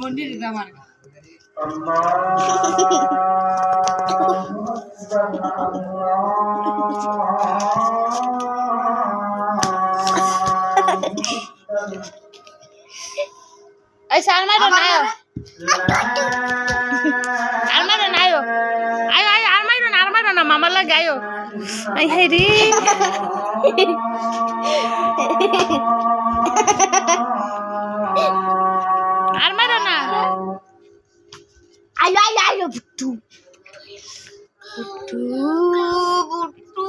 মন্দির আমার ay salma don ayo alma don ayo ayo ayo alma don mama lagi ayo ay heri alma don ayo ayo ayo butu butu butu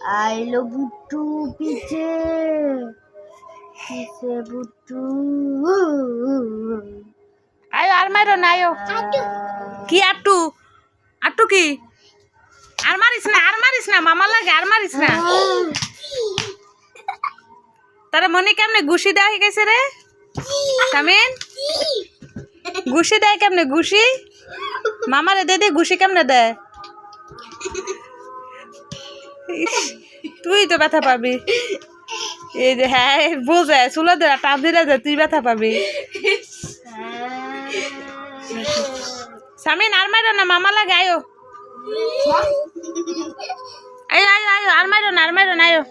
ayo butu piche piche butu ayo almairo na ayo ki attu attu ki armaris na mama lage armaris na tara moni kemne gushi da hi geছে রে come in Gushi দেয় কেমনে Gushi মামারে দে দে Gushi কেমনে দেয় তুই তো ব্যথা পাবি এই যে হ্যাঁ বোঝে চুলা দে টাপ দিলে দে তুই ব্যথা পাবি সামিন আর মাইরো না মামা লাগে আয়ো আয়ো আয়ো আয়ো আর মাইরো না আয়ো